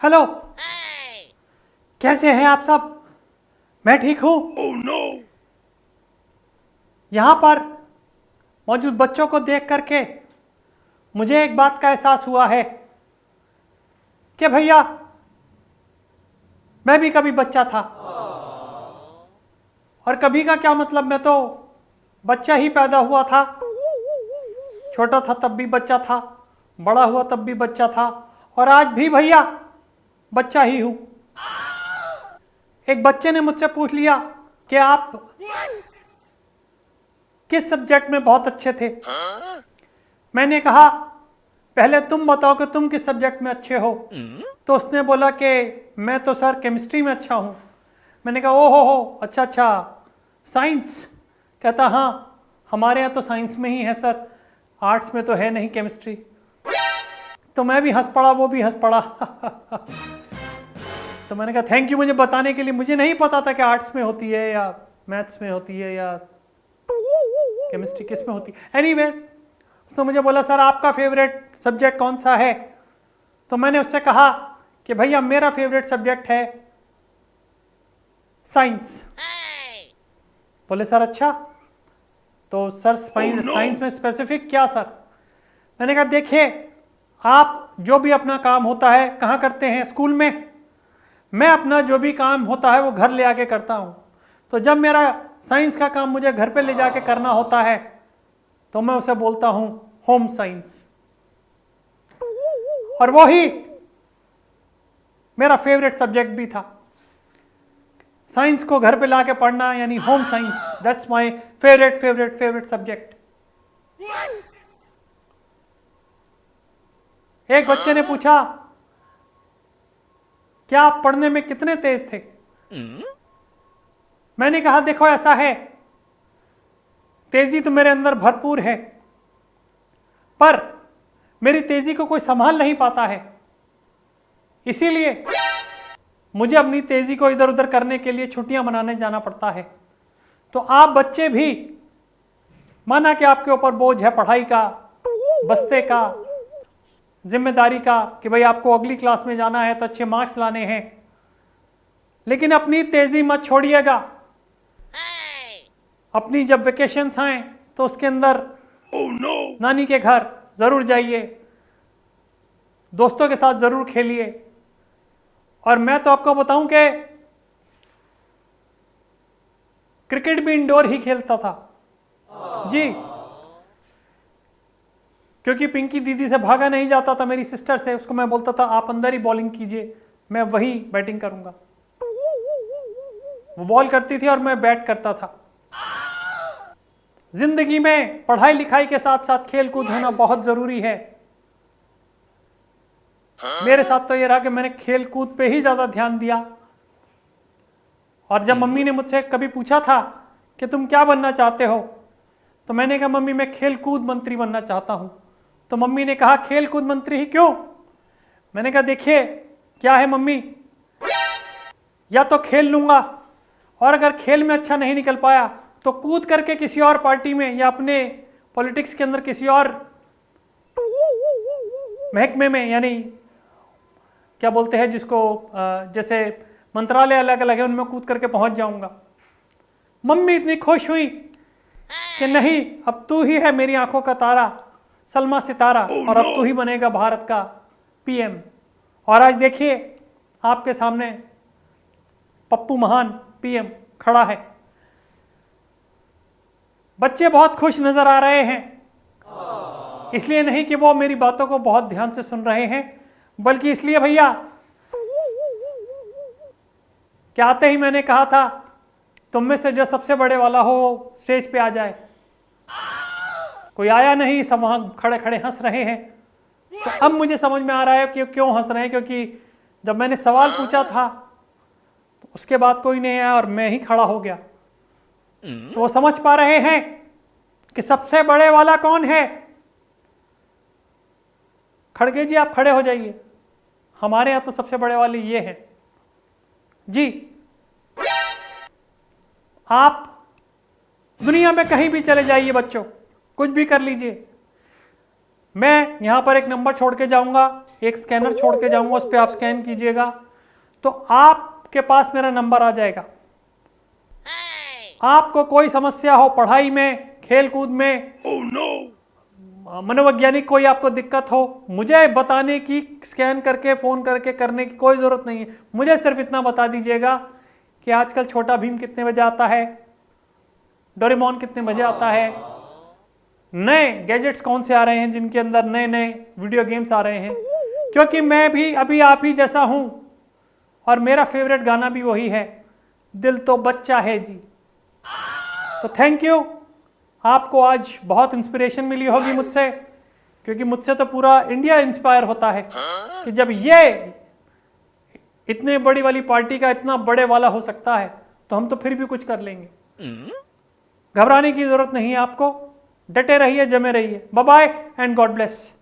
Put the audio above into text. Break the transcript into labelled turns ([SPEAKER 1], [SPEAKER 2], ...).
[SPEAKER 1] Hello, कैसे हैं आप सब? मैं ठीक हूं। यहां पर मौजूद बच्चों को देख करके मुझे एक बात का एहसास हुआ है कि भैया मैं भी कभी बच्चा था। और कभी का क्या मतलब, मैं तो बच्चा ही पैदा हुआ था। छोटा था तब भी बच्चा था, बड़ा हुआ तब भी बच्चा था, और आज भी भैया बच्चा ही हूं। एक बच्चे ने मुझसे पूछ लिया कि आप किस सब्जेक्ट में बहुत अच्छे थे। मैंने कहा पहले तुम बताओ कि तुम किस सब्जेक्ट में अच्छे हो। तो उसने बोला कि मैं तो सर केमिस्ट्री में अच्छा हूं। मैंने कहा ओ हो, अच्छा अच्छा, साइंस? कहता हाँ, हमारे यहाँ तो साइंस में ही है सर, आर्ट्स में तो है नहीं केमिस्ट्री। तो मैं भी हंस पड़ा, वो भी हंस पड़ा। तो मैंने कहा थैंक यू मुझे बताने के लिए, मुझे नहीं पता था कि आर्ट्स में होती है या मैथ्स में होती है या केमिस्ट्री किस में होती है। एनीवेज, उसने मुझे बोला सर आपका फेवरेट सब्जेक्ट कौन सा है। तो मैंने उससे कहा कि भैया मेरा फेवरेट सब्जेक्ट है साइंस। बोले सर अच्छा, तो सर साइंस में स्पेसिफिक क्या सर? मैंने कहा देखिए, आप जो भी अपना काम होता है कहाँ करते हैं? स्कूल में। मैं अपना जो भी काम होता है वो घर ले आके करता हूँ। तो जब मेरा साइंस का काम मुझे घर पे ले जाके करना होता है तो मैं उसे बोलता हूँ होम साइंस। और वो ही मेरा फेवरेट सब्जेक्ट भी था। साइंस को घर पे लाके पढ़ना यानी home science, that's my favourite favourite favourite subject. एक बच्चे ने पूछा क्या आप पढ़ने में कितने तेज थे? मैंने कहा देखो ऐसा है, तेजी तो मेरे अंदर भरपूर है, पर मेरी तेजी को कोई संभाल नहीं पाता है। इसीलिए मुझे अपनी तेजी को इधर उधर करने के लिए छुट्टियां मनाने जाना पड़ता है। तो आप बच्चे भी, माना कि आपके ऊपर बोझ है पढ़ाई का, बस्ते का, जिम्मेदारी का, कि भाई आपको अगली क्लास में जाना है तो अच्छे मार्क्स लाने हैं, लेकिन अपनी तेजी मत छोड़िएगा। अपनी जब वेकेशंस आए तो उसके अंदर नानी के घर जरूर जाइए, दोस्तों के साथ जरूर खेलिए। और मैं तो आपको बताऊं कि क्रिकेट भी इंडोर ही खेलता था जी, क्योंकि पिंकी दीदी से भागा नहीं जाता था, मेरी सिस्टर से। उसको मैं बोलता था आप अंदर ही बॉलिंग कीजिए, मैं वही बैटिंग करूंगा। वो बॉल करती थी और मैं बैट करता था। जिंदगी में पढ़ाई लिखाई के साथ साथ खेल कूद होना बहुत जरूरी है। मेरे साथ तो ये रहा कि मैंने खेल कूद पे ही ज्यादा ध्यान दिया। और जब मम्मी ने मुझसे कभी पूछा था कि तुम क्या बनना चाहते हो, तो मैंने कहा मम्मी मैं खेल कूद मंत्री बनना चाहता हूं। तो मम्मी ने कहा खेल कूद मंत्री ही क्यों? मैंने कहा देखिए क्या है मम्मी, या तो खेल लूंगा, और अगर खेल में अच्छा नहीं निकल पाया तो कूद करके किसी और पार्टी में या अपने पॉलिटिक्स के अंदर किसी और महकमे में, यानी क्या बोलते हैं जिसको, जैसे मंत्रालय अलग अलग है, उनमें कूद करके पहुंच जाऊंगा। मम्मी इतनी खुश हुई कि नहीं, अब तू ही है मेरी आंखों का तारा, सलमा सितारा, और अब तू ही बनेगा भारत का पीएम। और आज देखिए आपके सामने पप्पू महान पीएम खड़ा है। बच्चे बहुत खुश नजर आ रहे हैं, इसलिए नहीं कि वो मेरी बातों को बहुत ध्यान से सुन रहे हैं, बल्कि इसलिए भैया कि आते ही मैंने कहा था तुम में से जो सबसे बड़े वाला हो वो स्टेज पे आ जाए। कोई आया नहीं, सब वहां खड़े खड़े हंस रहे हैं। तो अब मुझे समझ में आ रहा है कि क्यों हंस रहे हैं, क्योंकि जब मैंने सवाल पूछा था तो उसके बाद कोई नहीं आया और मैं ही खड़ा हो गया। तो वो समझ पा रहे हैं कि सबसे बड़े वाला कौन है। खड़गे जी आप खड़े हो जाइए, हमारे यहां तो सबसे बड़े वाले ये हैं जी। आप दुनिया में कहीं भी चले जाइए बच्चों, कुछ भी कर लीजिए, मैं यहाँ पर एक नंबर छोड़ के जाऊँगा, एक स्कैनर छोड़ के जाऊँगा, उस पर आप स्कैन कीजिएगा तो आपके पास मेरा नंबर आ जाएगा। आपको कोई समस्या हो पढ़ाई में, खेल कूद में, मनोवैज्ञानिक कोई आपको दिक्कत हो, मुझे बताने की, स्कैन करके फ़ोन करके करने की कोई ज़रूरत नहीं है। मुझे सिर्फ इतना बता दीजिएगा कि आजकल छोटा भीम कितने बजे आता है, डोरेमोन कितने बजे आता है, नए गैजेट्स कौन से आ रहे हैं जिनके अंदर नए नए वीडियो गेम्स आ रहे हैं, क्योंकि मैं भी अभी आप ही जैसा हूं और मेरा फेवरेट गाना भी वही है, दिल तो बच्चा है जी। तो थैंक यू। आपको आज बहुत इंस्पिरेशन मिली होगी मुझसे, क्योंकि मुझसे तो पूरा इंडिया इंस्पायर होता है कि जब ये इतने बड़ी वाली पार्टी का इतना बड़े वाला हो सकता है तो हम तो फिर भी कुछ कर लेंगे। घबराने की जरूरत नहीं है आपको, डटे रहिए, जमे रहिए। Bye bye and God bless.